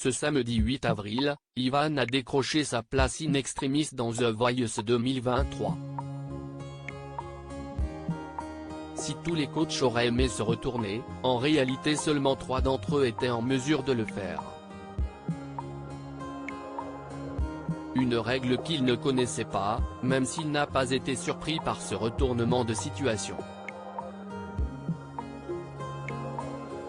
Ce samedi 8 avril, Ivan a décroché sa place in extremis dans The Voice 2023. Si tous les coachs auraient aimé se retourner, en réalité seulement 3 d'entre eux étaient en mesure de le faire. Une règle qu'il ne connaissait pas, même s'il n'a pas été surpris par ce retournement de situation.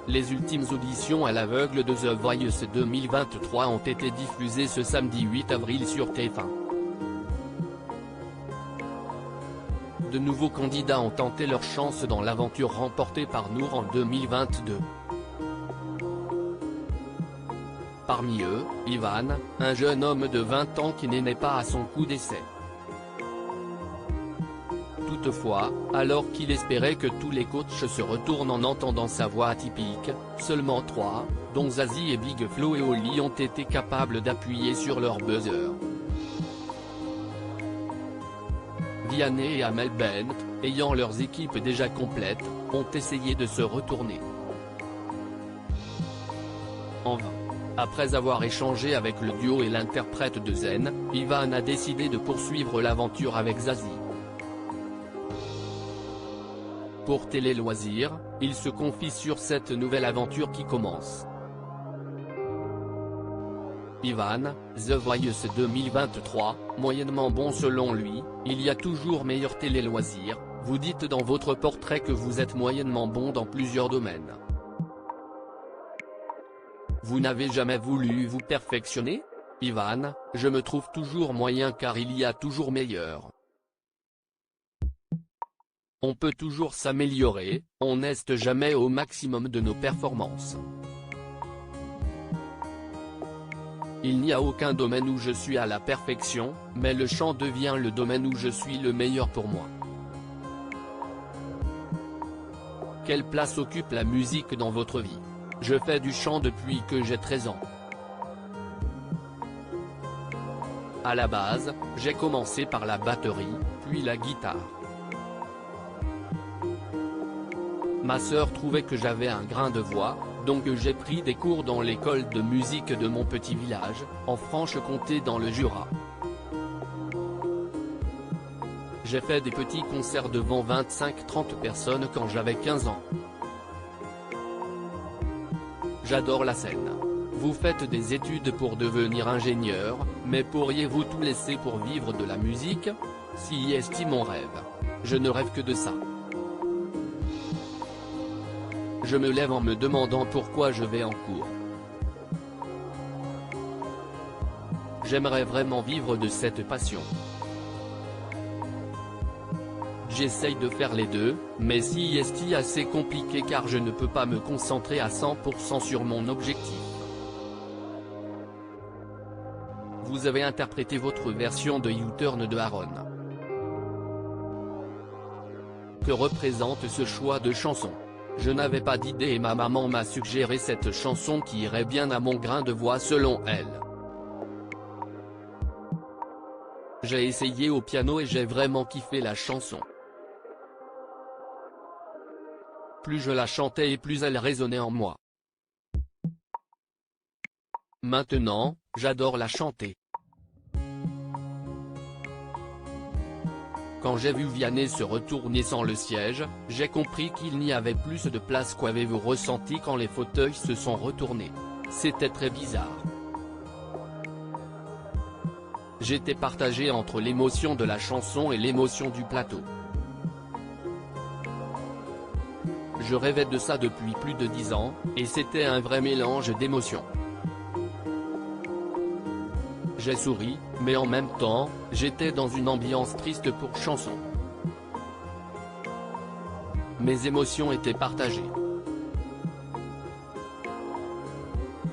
Les ultimes auditions à l'aveugle de The Voice 2023 ont été diffusées ce samedi 8 avril sur TF1. De nouveaux candidats ont tenté leur chance dans l'aventure remportée par Noor en 2022. Parmi eux, Ivan, un jeune homme de 20 ans qui n'est né pas à son coup d'essai. Toutefois, alors qu'il espérait que tous les coachs se retournent en entendant sa voix atypique, seulement 3, dont Zazie et Big Flo et Oli ont été capables d'appuyer sur leur buzzer. Vianney et Amel Bent, ayant leurs équipes déjà complètes, ont essayé de se retourner. En vain. Après avoir échangé avec le duo et l'interprète de Zen, Ivan a décidé de poursuivre l'aventure avec Zazie. Pour Télé Loisirs, il se confie sur cette nouvelle aventure qui commence. Ivan, The Voice 2023, moyennement bon selon lui, il y a toujours meilleur Télé Loisirs, vous dites dans votre portrait que vous êtes moyennement bon dans plusieurs domaines. Vous n'avez jamais voulu vous perfectionner? Ivan, je me trouve toujours moyen car il y a toujours meilleur. On peut toujours s'améliorer, on n'est jamais au maximum de nos performances. Il n'y a aucun domaine où je suis à la perfection, mais le chant devient le domaine où je suis le meilleur pour moi. Quelle place occupe la musique dans votre vie? Je fais du chant depuis que j'ai 13 ans. À la base, j'ai commencé par la batterie, puis la guitare. Ma sœur trouvait que j'avais un grain de voix, donc j'ai pris des cours dans l'école de musique de mon petit village, en Franche-Comté dans le Jura. J'ai fait des petits concerts devant 25-30 personnes quand j'avais 15 ans. J'adore la scène. Vous faites des études pour devenir ingénieur, mais pourriez-vous tout laisser pour vivre de la musique? Si est mon rêve. Je ne rêve que de ça. Je me lève en me demandant pourquoi je vais en cours. J'aimerais vraiment vivre de cette passion. J'essaye de faire les deux, mais si est assez compliqué car je ne peux pas me concentrer à 100% sur mon objectif. Vous avez interprété votre version de U-Turn de Aaron. Que représente ce choix de chanson? Je n'avais pas d'idée et ma maman m'a suggéré cette chanson qui irait bien à mon grain de voix selon elle. J'ai essayé au piano et j'ai vraiment kiffé la chanson. Plus je la chantais et plus elle résonnait en moi. Maintenant, j'adore la chanter. Quand j'ai vu Vianney se retourner sans le siège, j'ai compris qu'il n'y avait plus de place. Qu'avez-vous ressenti quand les fauteuils se sont retournés? C'était très bizarre. J'étais partagé entre l'émotion de la chanson et l'émotion du plateau. Je rêvais de ça depuis plus de 10 ans, et c'était un vrai mélange d'émotions. J'ai souri, mais en même temps, j'étais dans une ambiance triste pour chanson. Mes émotions étaient partagées.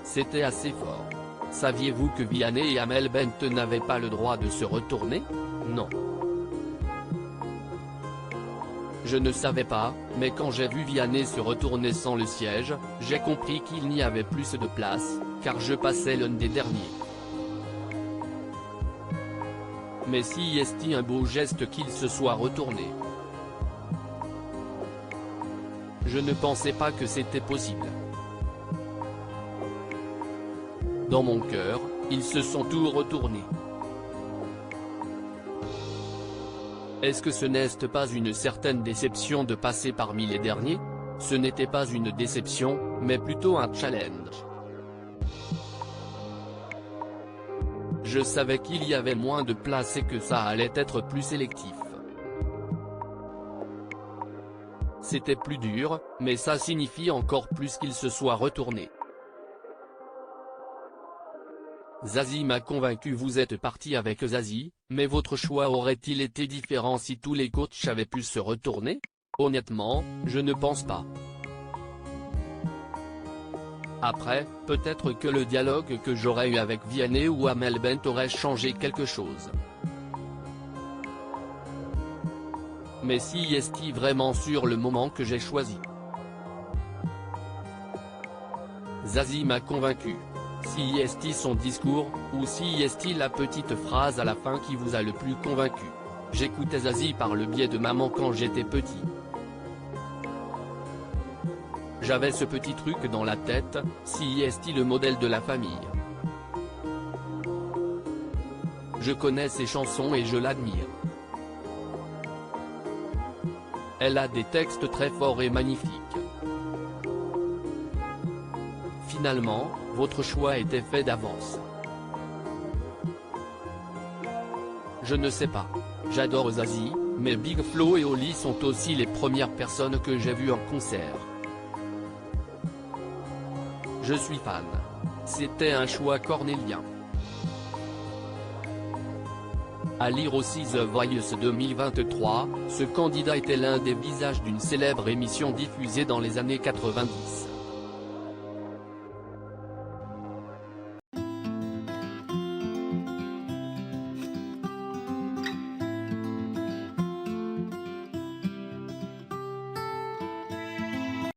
C'était assez fort. Saviez-vous que Vianney et Amel Bent n'avaient pas le droit de se retourner? Non. Je ne savais pas, mais quand j'ai vu Vianney se retourner sans le siège, j'ai compris qu'il n'y avait plus de place, car je passais l'un des derniers. Mais si est-il un beau geste qu'il se soit retourné? Je ne pensais pas que c'était possible. Dans mon cœur, ils se sont tous retournés. Est-ce que ce n'est pas une certaine déception de passer parmi les derniers? Ce n'était pas une déception, mais plutôt un challenge. Je savais qu'il y avait moins de place et que ça allait être plus sélectif. C'était plus dur, mais ça signifie encore plus qu'il se soit retourné. Zazie m'a convaincu. Vous êtes parti avec Zazie, mais votre choix aurait-il été différent si tous les coachs avaient pu se retourner? Honnêtement, je ne pense pas. Après, peut-être que le dialogue que j'aurais eu avec Vianney ou Amel Bent aurait changé quelque chose. Mais si est-il vraiment sur le moment que j'ai choisi? Zazie m'a convaincu. Si est-il son discours, ou si est-il la petite phrase à la fin qui vous a le plus convaincu? J'écoutais Zazie par le biais de maman quand j'étais petit. J'avais ce petit truc dans la tête, si est-il le modèle de la famille. Je connais ses chansons et je l'admire. Elle a des textes très forts et magnifiques. Finalement, votre choix était fait d'avance. Je ne sais pas. J'adore Zazie, mais Big Flo et Oli sont aussi les premières personnes que j'ai vues en concert. Je suis fan. C'était un choix cornélien. À lire aussi The Voice 2023, ce candidat était l'un des visages d'une célèbre émission diffusée dans les années 90.